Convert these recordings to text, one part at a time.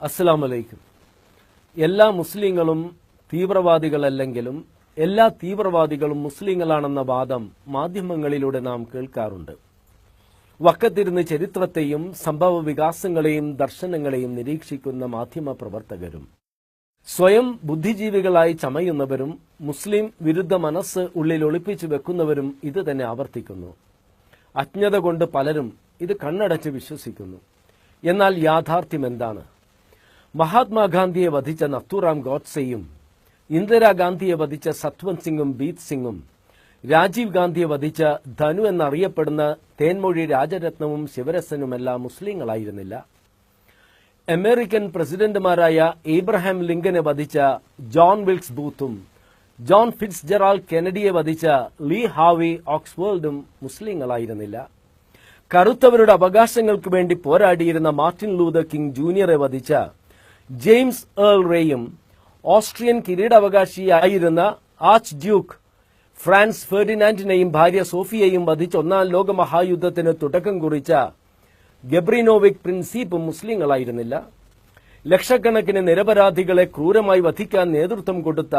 അസ്സലാമലൈക്കും. എല്ലാ മുസ്ലിങ്ങളും തീവ്രവാദികളല്ലെങ്കിലും എല്ലാ തീവ്രവാദികളും മുസ്ലിങ്ങളാണെന്ന വാദം മാധ്യമങ്ങളിലൂടെ നാം കേൾക്കാറുണ്ട്. വക്കത്തിരുന്ന് ചരിത്രത്തെയും സംഭവ വികാസങ്ങളെയും ദർശനങ്ങളെയും നിരീക്ഷിക്കുന്ന മാധ്യമ പ്രവർത്തകരും സ്വയം ബുദ്ധിജീവികളായി ചമയുന്നവരും മുസ്ലിം വിരുദ്ധ മനസ്സ് ഉള്ളിൽ ഒളിപ്പിച്ചു വെക്കുന്നവരും ഇത് തന്നെ ആവർത്തിക്കുന്നു. അജ്ഞത കൊണ്ട് പലരും ഇത് കണ്ണടച്ച് വിശ്വസിക്കുന്നു. എന്നാൽ യാഥാർത്ഥ്യം എന്താണ്? മഹാത്മാഗാന്ധിയെ വധിച്ച നഥുറാം ഗോഡ്സെയും ഇന്ദിരാഗാന്ധിയെ വധിച്ച സത്വന്ത് സിംഗും ബീത് സിംഗും രാജീവ് ഗാന്ധിയെ വധിച്ച ധനു എന്നറിയപ്പെടുന്ന തേൻമൊഴി രാജരത്നവും ശിവരസനുമെല്ലാം മുസ്ലിങ്ങളായിരുന്നില്ല. അമേരിക്കൻ പ്രസിഡന്റുമാരായ ഏബ്രഹാം ലിങ്കനെ വധിച്ച ജോൺ വിൽക്സ് ബൂത്തും ജോൺ ഫിറ്റ്സ് ജെറാൾഡ് കെനഡിയെ വധിച്ച ലീ ഹാർവി ഓക്സ്വേൾഡും മുസ്ലിങ്ങളായിരുന്നില്ല. കറുത്തവരുടെ അവകാശങ്ങൾക്ക് വേണ്ടി പോരാടിയിരുന്ന മാർട്ടിൻ ലൂതർ കിങ് ജൂനിയറെ വധിച്ച ജെയിംസ് ഏൾ റേയും ഓസ്ട്രിയൻ കിരീടാവകാശിയായിരുന്ന ആർച്ച് ഡ്യൂക്ക് ഫ്രാൻസ് ഫെർഡിനാൻഡിനെയും ഭാര്യ സോഫിയയും വധിച്ച ഒന്നാം ലോക മഹായുദ്ധത്തിന് തുടക്കം കുറിച്ച ഗബ്രിനോവിക് പ്രിൻസിപ്പും മുസ്ലിങ്ങളായിരുന്നില്ല. ലക്ഷക്കണക്കിന് നിരപരാധികളെ ക്രൂരമായി വധിക്കാൻ നേതൃത്വം കൊടുത്ത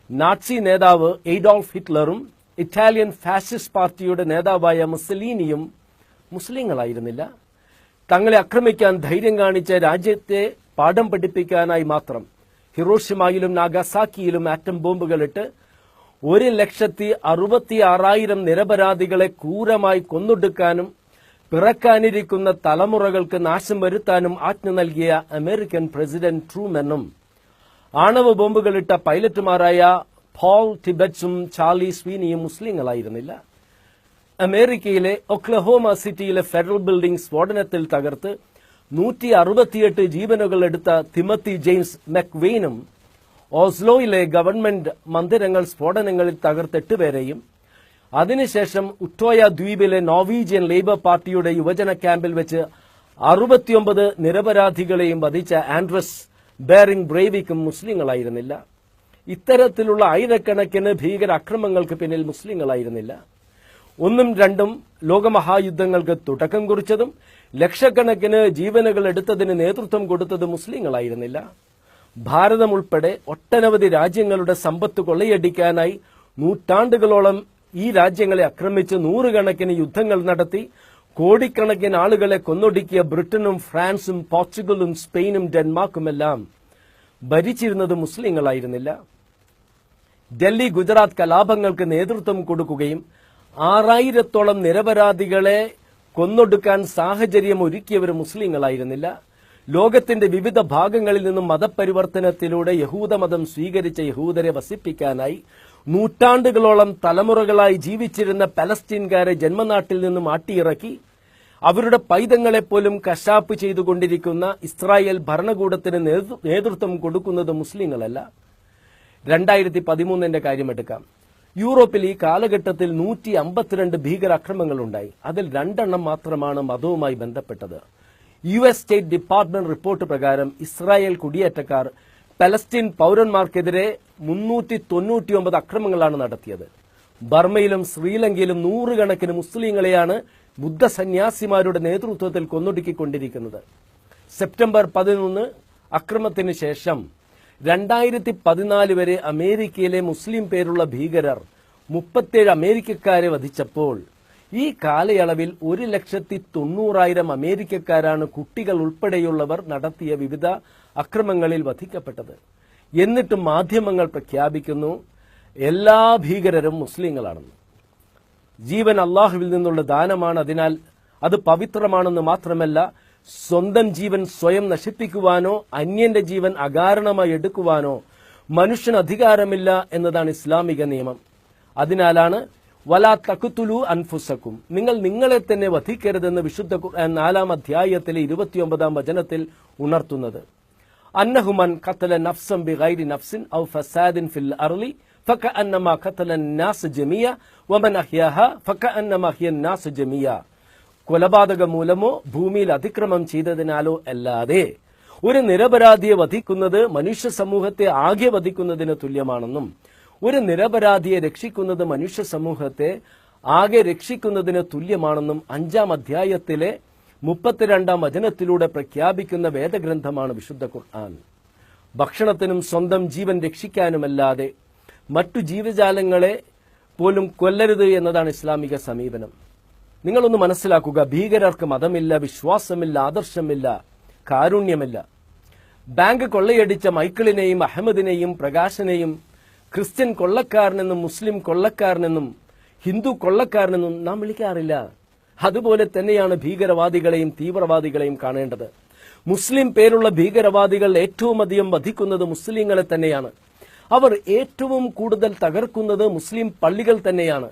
നാസി നേതാവ് എഡോൾഫ് ഹിറ്റ്ലറും ഇറ്റാലിയൻ ഫാസിസ്റ്റ് പാർട്ടിയുടെ നേതാവായ മുസ്സലീനിയും മുസ്ലിങ്ങളായിരുന്നില്ല. തങ്ങളെ ആക്രമിക്കാൻ ധൈര്യം കാണിച്ച രാജ്യത്തെ പാഠം പഠിപ്പിക്കാനായി മാത്രം ഹിറോഷിമയിലും നാഗസാക്കിയിലും ആറ്റം ബോംബുകളിട്ട് 1,66,000 നിരപരാധികളെ ക്രൂരമായി കൊന്നൊടുക്കാനും പിറക്കാനിരിക്കുന്ന തലമുറകൾക്ക് നാശം വരുത്താനും ആജ്ഞ നൽകിയ അമേരിക്കൻ പ്രസിഡന്റ് ട്രൂമനും ആണവ ബോംബുകളിട്ട പൈലറ്റുമാരായ പോൾ ടിബറ്റ്സും ചാർലി സ്വീനിയും മുസ്ലിങ്ങളായിരുന്നില്ല. അമേരിക്കയിലെ ഒക്ലഹോമ സിറ്റിയിലെ ഫെഡറൽ ബിൽഡിംഗ് സ്ഫോടനത്തിൽ തകർത്ത് 168 ജീവനുകൾ എടുത്ത തിമത്തി ജെയിംസ് മെക്വെയിനും ഓസ്ലോയിലെ ഗവൺമെന്റ് മന്ദിരങ്ങൾ സ്ഫോടനങ്ങളിൽ തകർത്ത് 8 പേരെയും അതിനുശേഷം ഉട്ടോയ ദ്വീപിലെ നോർവീജിയൻ ലേബർ പാർട്ടിയുടെ യുവജന ക്യാമ്പിൽ വെച്ച് 69 നിരപരാധികളെയും വധിച്ച ആൻഡ്രസ് ബെയറിംഗ് ബ്രേവിക്കും മുസ്ലിങ്ങളായിരുന്നില്ല. ഇത്തരത്തിലുള്ള ആയിരക്കണക്കിന് ഭീകര അക്രമങ്ങൾക്ക് പിന്നിൽ മുസ്ലിങ്ങളായിരുന്നില്ല. 1ഉം 2ഉം ലോകമഹായുദ്ധങ്ങൾക്ക് തുടക്കം കുറിച്ചതും ലക്ഷക്കണക്കിന് ജീവനുകൾ എടുത്തതിന് നേതൃത്വം കൊടുത്തത് മുസ്ലിങ്ങളായിരുന്നില്ല. ഭാരതം ഉൾപ്പെടെ ഒട്ടനവധി രാജ്യങ്ങളുടെ സമ്പത്ത് കൊള്ളയടിക്കാനായി നൂറ്റാണ്ടുകളോളം ഈ രാജ്യങ്ങളെ ആക്രമിച്ച് നൂറുകണക്കിന് യുദ്ധങ്ങൾ നടത്തി കോടിക്കണക്കിന് ആളുകളെ കൊന്നൊടുക്കിയ ബ്രിട്ടനും ഫ്രാൻസും പോർച്ചുഗലും സ്പെയിനും ഡെൻമാർക്കുമെല്ലാം ഭരിച്ചിരുന്നത് മുസ്ലിങ്ങളായിരുന്നില്ല. ഡൽഹി ഗുജറാത്ത് കലാപങ്ങൾക്ക് നേതൃത്വം കൊടുക്കുകയും 6000-ഓളം നിരപരാധികളെ കൊന്നൊടുക്കാൻ സാഹചര്യം ഒരുക്കിയവർ മുസ്ലിങ്ങളായിരുന്നില്ല. ലോകത്തിന്റെ വിവിധ ഭാഗങ്ങളിൽ നിന്നും മതപരിവർത്തനത്തിലൂടെ യഹൂദമതം സ്വീകരിച്ച യഹൂദരെ വസിപ്പിക്കാനായി നൂറ്റാണ്ടുകളോളം തലമുറകളായി ജീവിച്ചിരുന്ന പലസ്തീൻകാരെ ജന്മനാട്ടിൽ നിന്നും ആട്ടിയിറക്കി അവരുടെ പൈതങ്ങളെപ്പോലും കശാപ്പ് ചെയ്തുകൊണ്ടിരിക്കുന്ന ഇസ്രായേൽ ഭരണകൂടത്തിന് നേതൃത്വം കൊടുക്കുന്നത് മുസ്ലിങ്ങളല്ല. 2013 കാര്യമെടുക്കാം. യൂറോപ്പിൽ ഈ കാലഘട്ടത്തിൽ 152 ഭീകരാക്രമങ്ങളുണ്ടായി. അതിൽ 2 എണ്ണം മാത്രമാണ് മതവുമായി ബന്ധപ്പെട്ടത്. US സ്റ്റേറ്റ് ഡിപ്പാർട്ട്മെന്റ് റിപ്പോർട്ട് പ്രകാരം ഇസ്രായേൽ കുടിയേറ്റക്കാർ പലസ്തീൻ പൌരന്മാർക്കെതിരെ 399 അക്രമങ്ങളാണ് നടത്തിയത്. ബർമയിലും ശ്രീലങ്കയിലും നൂറുകണക്കിന് മുസ്ലിങ്ങളെയാണ് ബുദ്ധസന്യാസിമാരുടെ നേതൃത്വത്തിൽ കൊന്നൊടുക്കിക്കൊണ്ടിരിക്കുന്നത്. സെപ്റ്റംബർ 11 അക്രമത്തിന് ശേഷം 2014 വരെ അമേരിക്കയിലെ മുസ്ലിം പേരുള്ള ഭീകരർ 37 അമേരിക്കക്കാരെ വധിച്ചപ്പോൾ ഈ കാലയളവിൽ 1,90,000 അമേരിക്കക്കാരാണ് കുട്ടികൾ ഉൾപ്പെടെയുള്ളവർ നടത്തിയ വിവിധ അക്രമങ്ങളിൽ വധിക്കപ്പെട്ടത്. എന്നിട്ടും മാധ്യമങ്ങൾ പ്രഖ്യാപിക്കുന്നു എല്ലാ ഭീകരരും മുസ്ലിങ്ങളാണെന്ന്. ജീവൻ അള്ളാഹുവിൽ നിന്നുള്ള ദാനമാണ്. അതിനാൽ അത് പവിത്രമാണെന്ന് മാത്രമല്ല, സ്വന്തം ജീവൻ സ്വയം നശിപ്പിക്കുവാനോ അന്യന്റെ ജീവൻ അകാരണമായി എടുക്കുവാനോ മനുഷ്യന് അധികാരമില്ല എന്നതാണ് ഇസ്ലാമിക നിയമം. അതിനാലാണ് വലാ തഖ്തുലു അൻഫുസക്കും, നിങ്ങൾ നിങ്ങളെ തന്നെ വധിക്കരുതെന്ന് വിശുദ്ധ ഖുർആൻ 4-ാം അധ്യായത്തിലെ 29-ാം വചനത്തിൽ ഉണർത്തുന്നത്. അന്നഹുമൻ ഖതല നഫ്സൻ ബിഗൈരി നഫ്സിൻ ഔ ഫസാദിൻ ഫിൽ അർളി ഫകഅന്നമാ ഖതല الناس ജമീഅ വമൻ അഹ്യാഹ ഫകഅന്നമാ അഹ്യ الناس ജമീഅ. കൊലപാതകം മൂലമോ ഭൂമിയിൽ അതിക്രമം ചെയ്തതിനാലോ അല്ലാതെ ഒരു നിരപരാധിയെ വധിക്കുന്നത് മനുഷ്യ സമൂഹത്തെ ആകെ വധിക്കുന്നതിന് തുല്യമാണെന്നും ഒരു നിരപരാധിയെ രക്ഷിക്കുന്നത് മനുഷ്യ സമൂഹത്തെ ആകെ രക്ഷിക്കുന്നതിന് തുല്യമാണെന്നും 5-ാം അധ്യായത്തിലെ 32-ാം വചനത്തിലൂടെ പ്രഖ്യാപിക്കുന്ന വേദഗ്രന്ഥമാണ് വിശുദ്ധ ഖുർആൻ. ഭക്ഷണത്തിനും സ്വന്തം ജീവൻ രക്ഷിക്കാനുമല്ലാതെ മറ്റു ജീവജാലങ്ങളെ പോലും കൊല്ലരുത് എന്നതാണ് ഇസ്ലാമിക സമീപനം. നിങ്ങളൊന്ന് മനസ്സിലാക്കുക, ഭീകരർക്ക് മതമില്ല, വിശ്വാസമില്ല, ആദർശമില്ല, കാരുണ്യമില്ല. ബാങ്ക് കൊള്ളയടിച്ച മൈക്കിളിനെയും അഹമ്മദിനെയും പ്രകാശനെയും ക്രിസ്ത്യൻ കൊള്ളക്കാരനെന്നും മുസ്ലിം കൊള്ളക്കാരനെന്നും ഹിന്ദു കൊള്ളക്കാരനെന്നും നാം വിളിക്കാറില്ല. അതുപോലെ തന്നെയാണ് ഭീകരവാദികളെയും തീവ്രവാദികളെയും കാണേണ്ടത്. മുസ്ലിം പേരുള്ള ഭീകരവാദികൾ ഏറ്റവും അധികം വധിക്കുന്നത് മുസ്ലിങ്ങളെ തന്നെയാണ്. അവർ ഏറ്റവും കൂടുതൽ തകർക്കുന്നത് മുസ്ലിം പള്ളികൾ തന്നെയാണ്.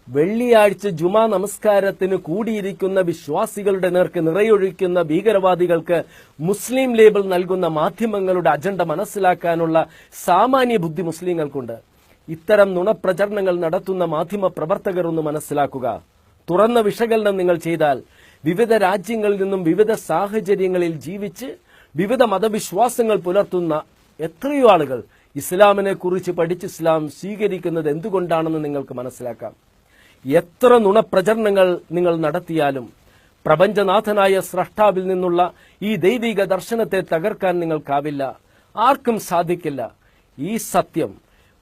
വെള്ളിയാഴ്ച ജുമാ നമസ്കാരത്തിന് കൂടിയിരിക്കുന്ന വിശ്വാസികളുടെ നേർക്ക് നിറയൊഴിക്കുന്ന ഭീകരവാദികൾക്ക് മുസ്ലിം ലേബൽ നൽകുന്ന മാധ്യമങ്ങളുടെ അജണ്ട മനസ്സിലാക്കാനുള്ള സാമാന്യ ബുദ്ധി മുസ്ലിങ്ങൾക്കുണ്ട്. ഇത്തരം നുണപ്രചരണങ്ങൾ നടത്തുന്ന മാധ്യമ പ്രവർത്തകർ ഒന്ന് മനസ്സിലാക്കുക. തുറന്ന വിശകലനം നിങ്ങൾ ചെയ്താൽ വിവിധ രാജ്യങ്ങളിൽ നിന്നും വിവിധ സാഹചര്യങ്ങളിൽ ജീവിച്ച് വിവിധ മതവിശ്വാസങ്ങൾ പുലർത്തുന്ന എത്രയോ ആളുകൾ ഇസ്ലാമിനെ കുറിച്ച് പഠിച്ച് ഇസ്ലാം സ്വീകരിക്കുന്നത് എന്തുകൊണ്ടാണെന്ന് നിങ്ങൾക്ക് മനസ്സിലാക്കാം. എത്ര നുണപ്രചരണങ്ങൾ നിങ്ങൾ നടത്തിയാലും പ്രപഞ്ചനാഥനായ സ്രഷ്ടാവിൽ നിന്നുള്ള ഈ ദൈവിക ദർശനത്തെ തകർക്കാൻ നിങ്ങൾക്കാവില്ല, ആർക്കും സാധിക്കില്ല. ഈ സത്യം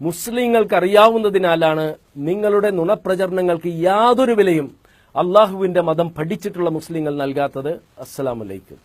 മുസ്ലിങ്ങൾക്ക് അറിയാവുന്നതിനാലാണ് നിങ്ങളുടെ നുണപ്രചരണങ്ങൾക്ക് യാതൊരു വിലയും അള്ളാഹുവിന്റെ മതം പഠിച്ചിട്ടുള്ള മുസ്ലിങ്ങൾ നൽകാത്തത്. അസ്സലാമു അലൈക്കും.